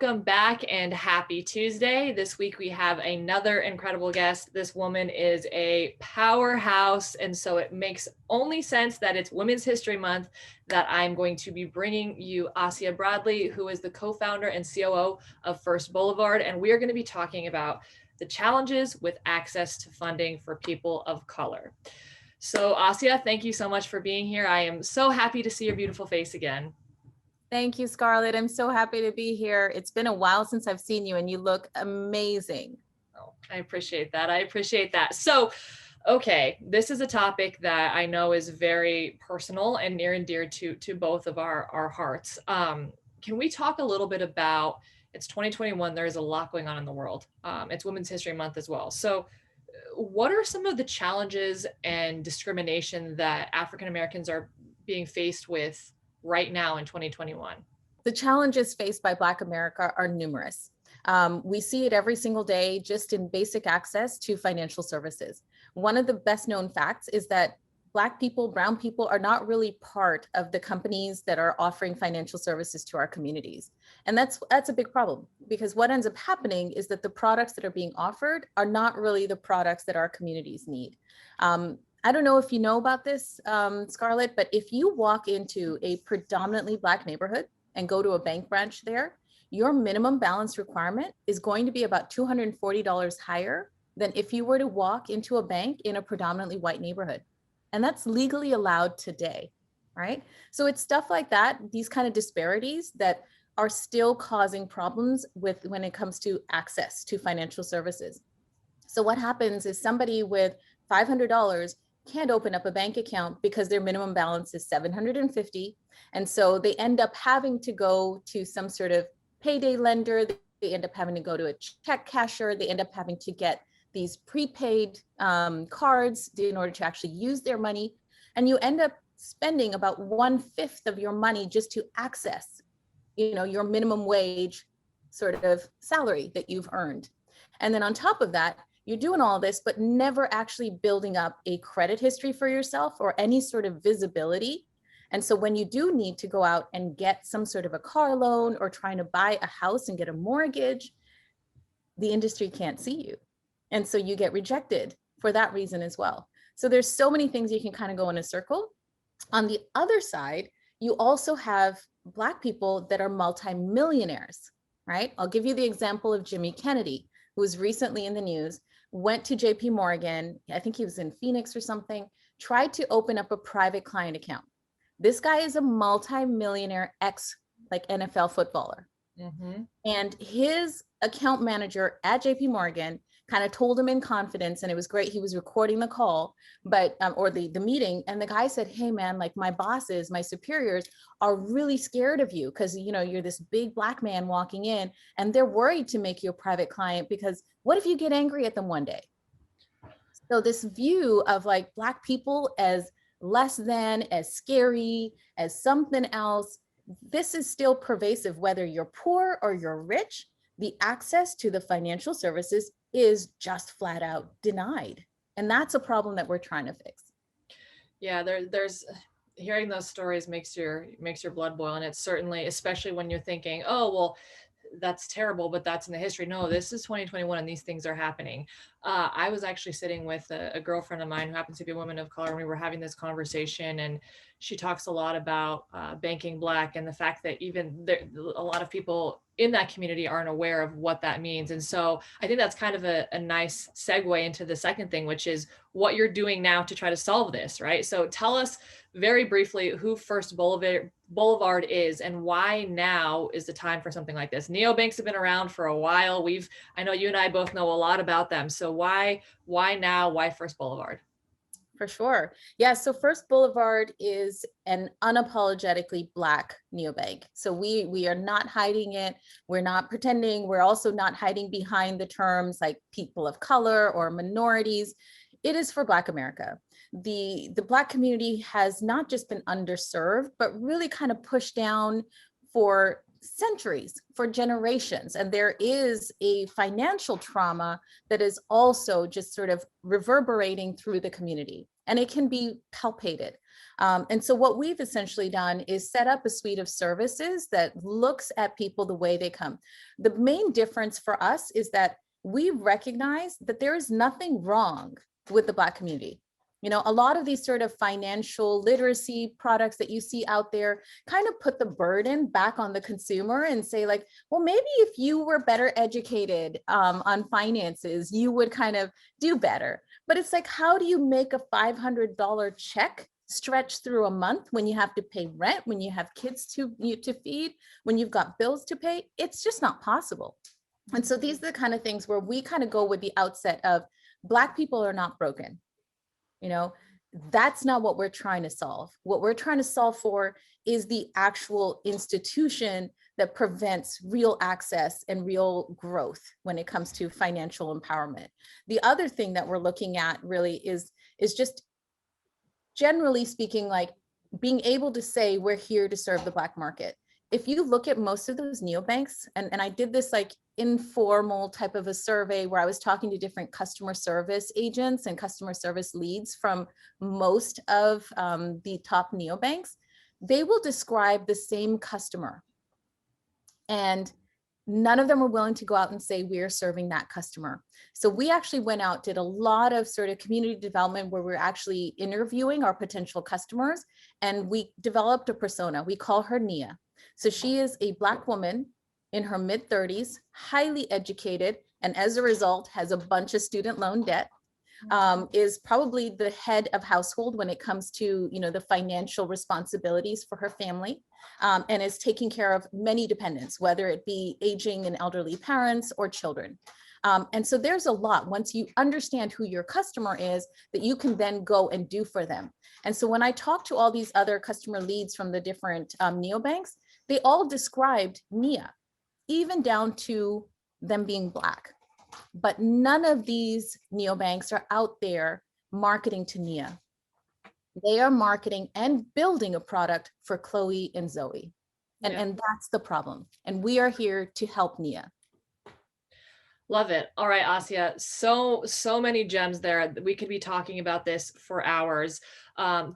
welcome back and happy Tuesday. This week we have another incredible guest. This woman is a powerhouse, and so it makes only sense that it's Women's History Month that I'm going to be bringing you Assia Bradley, who is the co-founder and COO of First Boulevard, and we are going to be talking about the challenges with access to funding for people of color. So Assia, thank you so much for being here. I am so happy to see your beautiful face again. Thank you, Scarlett. I'm so happy to be here. It's been a while since I've seen you and you look amazing. Oh, I appreciate that. I appreciate that. So, okay, this is a topic that I know is very personal and near and dear to both of our hearts. Can we talk a little bit about, it's 2021, there is a lot going on in the world. It's Women's History Month as well. So what are some of the challenges and discrimination that African Americans are being faced with right now in 2021? The challenges faced by Black America are numerous. We see it every single day just in basic access to financial services. One of the best known facts is that Black people, brown people are not really part of the companies that are offering financial services to our communities. And that's a big problem, because what ends up happening is that the products that are being offered are not really the products that our communities need. I don't know if you know about this, Scarlett, but if you walk into a predominantly Black neighborhood and go to a bank branch there, your minimum balance requirement is going to be about $240 higher than if you were to walk into a bank in a predominantly white neighborhood. And that's legally allowed today, right? So it's stuff like that, these kind of disparities that are still causing problems with when it comes to access to financial services. So what happens is somebody with $500 can't open up a bank account because their minimum balance is $750. And so they end up having to go to some sort of payday lender. They end up having to go to a check casher. They end up having to get these prepaid cards in order to actually use their money. And you end up spending about 1/5 of your money just to access, your minimum wage sort of salary that you've earned. And then on top of that, you're doing all this, but never actually building up a credit history for yourself or any sort of visibility. And so when you do need to go out and get some sort of a car loan or trying to buy a house and get a mortgage, the industry can't see you. And so you get rejected for that reason as well. So there's so many things you can kind of go in a circle. On the other side, you also have Black people that are multimillionaires, right? I'll give you the example of Jimmy Kennedy, who was recently in the news, went to JP Morgan, I think he was in Phoenix or something, tried to open up a private client account. This guy is a multi-millionaire NFL footballer. Mm-hmm. And his account manager at JP Morgan kind of told him in confidence, and it was great. He was recording the call, but or the meeting, and the guy said, "Hey man, like my bosses, my superiors are really scared of you because you're this big Black man walking in, and they're worried to make you a private client because what if you get angry at them one day?" So this view of like Black people as less than, as scary, as something else, this is still pervasive, whether you're poor or you're rich. The access to the financial services is just flat out denied. And that's a problem that we're trying to fix. Yeah, there's hearing those stories makes your blood boil. And it's certainly, especially when you're thinking, oh, well, that's terrible, but that's in the history. No, this is 2021 and these things are happening. I was actually sitting with a girlfriend of mine who happens to be a woman of color, and we were having this conversation, and she talks a lot about banking Black and the fact that even there, a lot of people in that community aren't aware of what that means. And so I think that's kind of a nice segue into the second thing, which is what you're doing now to try to solve this, right? So tell us very briefly who First Boulevard is and why now is the time for something like this. Neobanks have been around for a while. I know you and I both know a lot about them. So why now? Why First Boulevard? For sure. Yeah, so First Boulevard is an unapologetically Black neobank. So we are not hiding it. We're not pretending. We're also not hiding behind the terms like people of color or minorities. It is for Black America. The Black community has not just been underserved, but really kind of pushed down for centuries, for generations. And there is a financial trauma that is also just sort of reverberating through the community, and it can be palpated. And so what we've essentially done is set up a suite of services that looks at people the way they come. The main difference for us is that we recognize that there is nothing wrong with the Black community. You know, a lot of these sort of financial literacy products that you see out there kind of put the burden back on the consumer and say like, well, maybe if you were better educated on finances, you would kind of do better. But it's like, how do you make a $500 check stretch through a month when you have to pay rent, when you have kids to feed, when you've got bills to pay? It's just not possible. And so these are the kind of things where we kind of go with the outset of Black people are not broken. You know, that's not what we're trying to solve. What we're trying to solve for is the actual institution that prevents real access and real growth when it comes to financial empowerment. The other thing that we're looking at really is just generally speaking, like being able to say we're here to serve the Black market. If you look at most of those neobanks, and I did this like informal type of a survey where I was talking to different customer service agents and customer service leads from most of the top neobanks, they will describe the same customer. And none of them are willing to go out and say we're serving that customer. So we actually went out, did a lot of sort of community development where we're actually interviewing our potential customers, and we developed a persona. We call her Nia. So she is a Black woman in her mid-30s, highly educated, and as a result has a bunch of student loan debt, is probably the head of household when it comes to, you know, the financial responsibilities for her family, and is taking care of many dependents, whether it be aging and elderly parents or children. And so there's a lot, once you understand who your customer is, that you can then go and do for them. And so when I talk to all these other customer leads from the different neobanks, they all described Nia, even down to them being Black. But none of these neobanks are out there marketing to Nia. They are marketing and building a product for Chloe and Zoe. And that's the problem. And we are here to help Nia. Love it. All right, Asia. So many gems there. We could be talking about this for hours.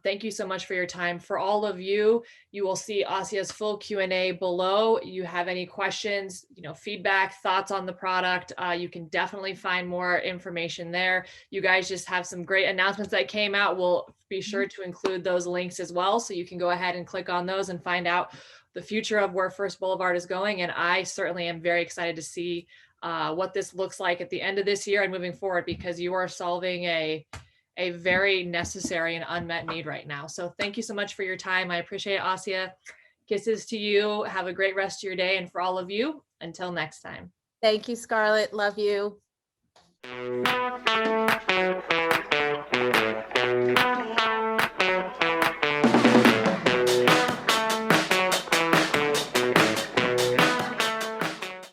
Thank you so much for your time. For all of you, you will see Asia's full Q&A below. You have any questions, you know, feedback, thoughts on the product, you can definitely find more information there. You guys just have some great announcements that came out. We'll be sure to include those links as well. So you can go ahead and click on those and find out the future of where First Boulevard is going. And I certainly am very excited to see what this looks like at the end of this year and moving forward, because you are solving a very necessary and unmet need right now. So thank you so much for your time. I appreciate it, Asia. Kisses to you. Have a great rest of your day. And for all of you, until next time. Thank you, Scarlett. Love you.